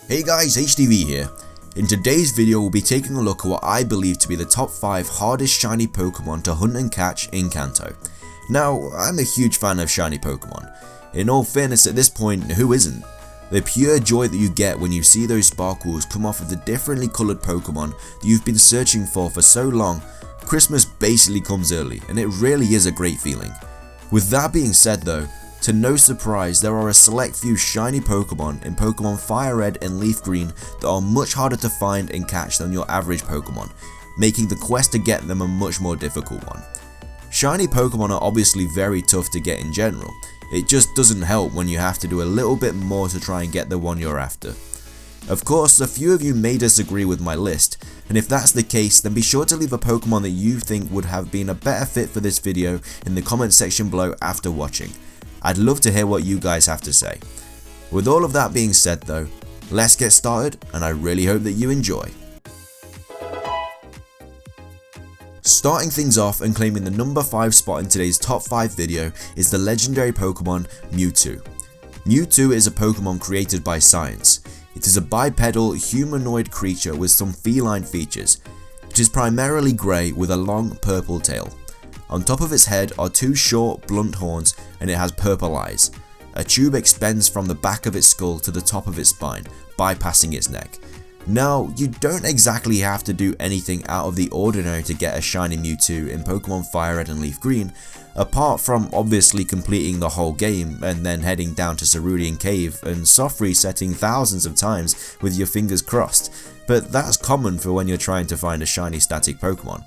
Hey guys, HTV here. In today's video we'll be taking a look at what I believe to be the top 5 hardest shiny Pokemon to hunt and catch in Kanto. Now, I'm a huge fan of shiny Pokemon. In all fairness, at this point, who isn't? The pure joy that you get when you see those sparkles come off of the differently coloured Pokemon that you've been searching for so long, Christmas basically comes early, and it really is a great feeling. With that being said though, to no surprise, there are a select few shiny Pokemon in Pokemon Fire Red and Leaf Green that are much harder to find and catch than your average Pokemon, making the quest to get them a much more difficult one. Shiny Pokemon are obviously very tough to get in general, it just doesn't help when you have to do a little bit more to try and get the one you're after. Of course, a few of you may disagree with my list, and if that's the case, then be sure to leave a Pokemon that you think would have been a better fit for this video in the comment section below after watching. I'd love to hear what you guys have to say. With all of that being said though, let's get started, and I really hope that you enjoy. Starting things off and claiming the number 5 spot in today's top 5 video is the legendary Pokemon Mewtwo. Mewtwo is a Pokemon created by science. It is a bipedal humanoid creature with some feline features. It is primarily grey with a long purple tail. On top of its head are 2 short, blunt horns, and it has purple eyes. A tube extends from the back of its skull to the top of its spine, bypassing its neck. Now, you don't exactly have to do anything out of the ordinary to get a shiny Mewtwo in Pokemon Fire Red and Leaf Green, apart from obviously completing the whole game and then heading down to Cerulean Cave and soft resetting thousands of times with your fingers crossed, but that's common for when you're trying to find a shiny static Pokemon.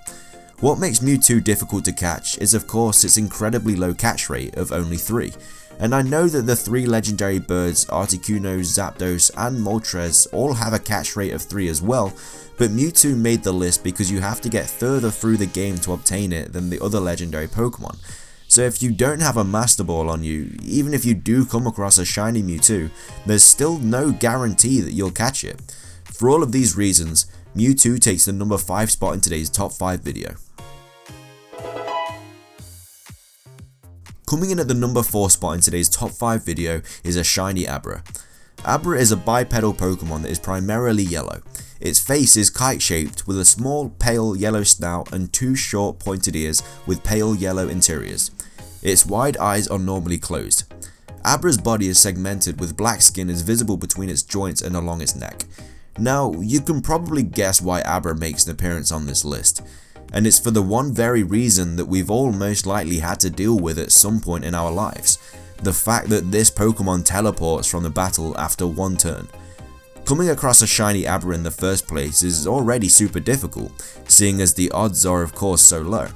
What makes Mewtwo difficult to catch is of course its incredibly low catch rate of only 3, and I know that the 3 legendary birds Articuno, Zapdos and Moltres all have a catch rate of 3 as well, but Mewtwo made the list because you have to get further through the game to obtain it than the other legendary Pokemon. So if you don't have a Master Ball on you, even if you do come across a shiny Mewtwo, there's still no guarantee that you'll catch it. For all of these reasons, Mewtwo takes the number 5 spot in today's top 5 video. Coming in at the number 4 spot in today's top 5 video is a shiny Abra. Abra is a bipedal Pokemon that is primarily yellow. Its face is kite shaped with a small pale yellow snout and 2 short pointed ears with pale yellow interiors. Its wide eyes are normally closed. Abra's body is segmented with black skin is visible between its joints and along its neck. Now, you can probably guess why Abra makes an appearance on this list. And it's for the one very reason that we've all most likely had to deal with at some point in our lives. The fact that this Pokemon teleports from the battle after one turn. Coming across a shiny Abra in the first place is already super difficult, seeing as the odds are of course so low.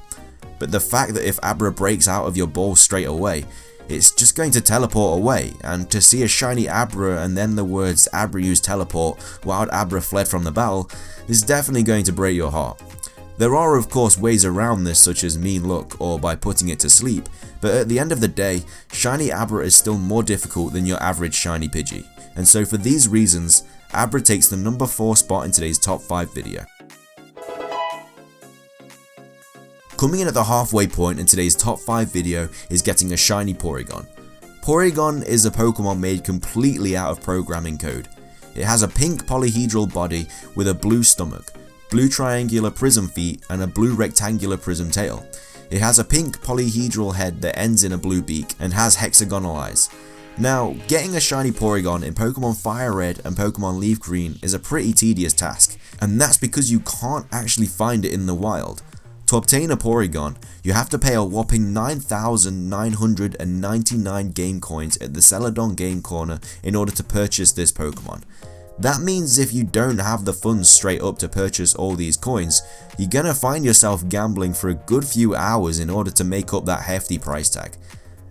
But the fact that if Abra breaks out of your ball straight away, it's just going to teleport away, and to see a shiny Abra and then the words Abra used teleport while Abra fled from the battle is definitely going to break your heart. There are of course ways around this, such as mean luck or by putting it to sleep, but at the end of the day, shiny Abra is still more difficult than your average shiny Pidgey, and so for these reasons, Abra takes the number 4 spot in today's top 5 video. Coming in at the halfway point in today's top 5 video is getting a shiny Porygon. Porygon is a Pokemon made completely out of programming code. It has a pink polyhedral body with a blue stomach, blue triangular prism feet and a blue rectangular prism tail. It has a pink polyhedral head that ends in a blue beak and has hexagonal eyes. Now, getting a shiny Porygon in Pokemon Fire Red and Pokemon Leaf Green is a pretty tedious task, and that's because you can't actually find it in the wild. To obtain a Porygon, you have to pay a whopping 9,999 game coins at the Celadon Game Corner in order to purchase this Pokemon. That means if you don't have the funds straight up to purchase all these coins, you're gonna find yourself gambling for a good few hours in order to make up that hefty price tag.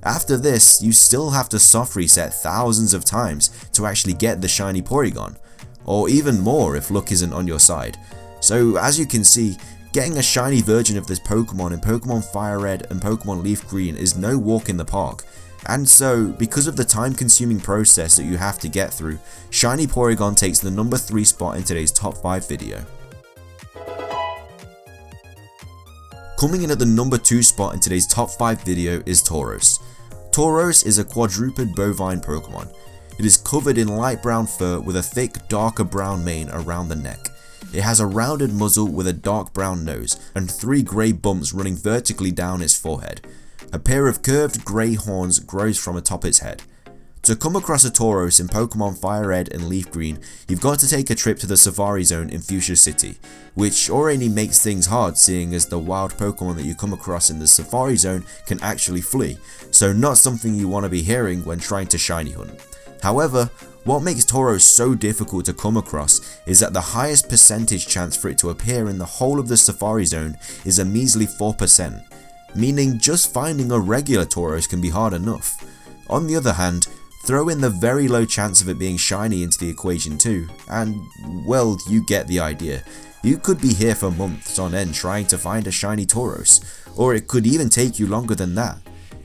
After this, you still have to soft reset thousands of times to actually get the shiny Porygon, or even more if luck isn't on your side. So as you can see, getting a shiny version of this Pokemon in Pokemon Fire Red and Pokemon Leaf Green is no walk in the park. And so, because of the time-consuming process that you have to get through, shiny Porygon takes the number 3 spot in today's top 5 video. Coming in at the number 2 spot in today's top 5 video is Tauros. Tauros is a quadruped bovine Pokemon. It is covered in light brown fur with a thick darker brown mane around the neck. It has a rounded muzzle with a dark brown nose and 3 grey bumps running vertically down its forehead. A pair of curved grey horns grows from atop its head. To come across a Tauros in Pokemon Fire Red and Leaf Green, you've got to take a trip to the Safari Zone in Fuchsia City, which already makes things hard seeing as the wild Pokemon that you come across in the Safari Zone can actually flee, so not something you want to be hearing when trying to shiny hunt. However, what makes Tauros so difficult to come across is that the highest percentage chance for it to appear in the whole of the Safari Zone is a measly 4%, meaning just finding a regular Tauros can be hard enough. On the other hand, throw in the very low chance of it being shiny into the equation too, and well, you get the idea. You could be here for months on end trying to find a shiny Tauros, or it could even take you longer than that.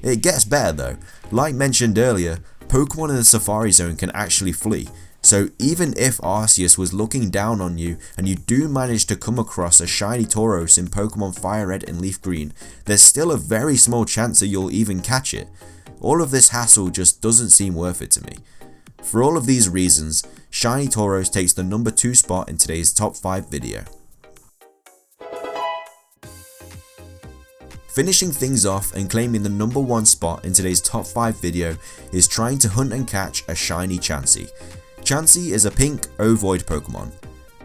It gets better though. Like mentioned earlier, Pokemon in the Safari Zone can actually flee, so even if Arceus was looking down on you and you do manage to come across a shiny Tauros in Pokemon Fire Red and Leaf Green, there's still a very small chance that you'll even catch it. All of this hassle just doesn't seem worth it to me. For all of these reasons, shiny Tauros takes the number 2 spot in today's top 5 video. Finishing things off and claiming the number 1 spot in today's top 5 video is trying to hunt and catch a shiny Chansey. Chansey is a pink ovoid Pokemon.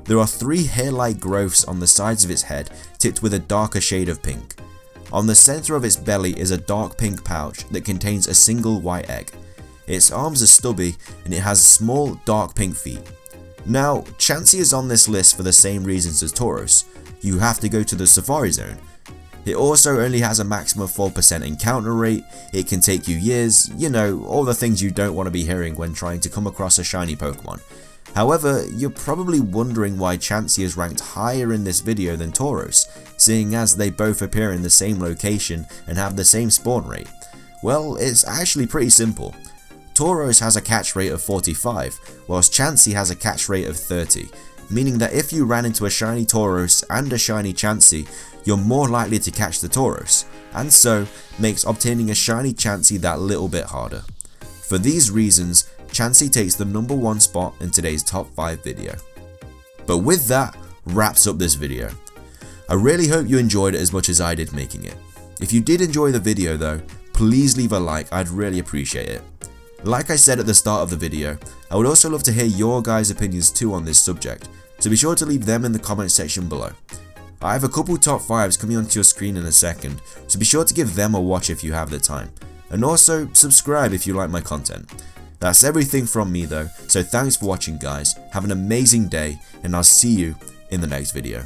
There are 3 hair-like growths on the sides of its head tipped with a darker shade of pink. On the center of its belly is a dark pink pouch that contains a single white egg. Its arms are stubby and it has small dark pink feet. Now, Chansey is on this list for the same reasons as Tauros. You have to go to the Safari Zone. It also only has a maximum of 4% encounter rate, it can take you years, you know, all the things you don't want to be hearing when trying to come across a shiny Pokemon. However, you're probably wondering why Chansey is ranked higher in this video than Tauros, seeing as they both appear in the same location and have the same spawn rate. Well, it's actually pretty simple. Tauros has a catch rate of 45, whilst Chansey has a catch rate of 30, meaning that if you ran into a shiny Tauros and a shiny Chansey, you're more likely to catch the Tauros, and so makes obtaining a shiny Chansey that little bit harder. For these reasons, Chansey takes the number 1 spot in today's top 5 video. But with that, wraps up this video. I really hope you enjoyed it as much as I did making it. If you did enjoy the video though, please leave a like, I'd really appreciate it. Like I said at the start of the video, I would also love to hear your guys' opinions too on this subject, so be sure to leave them in the comment section below. I have a couple top 5s coming onto your screen in a second, so be sure to give them a watch if you have the time. And also, subscribe if you like my content. That's everything from me though, so thanks for watching guys, have an amazing day, and I'll see you in the next video.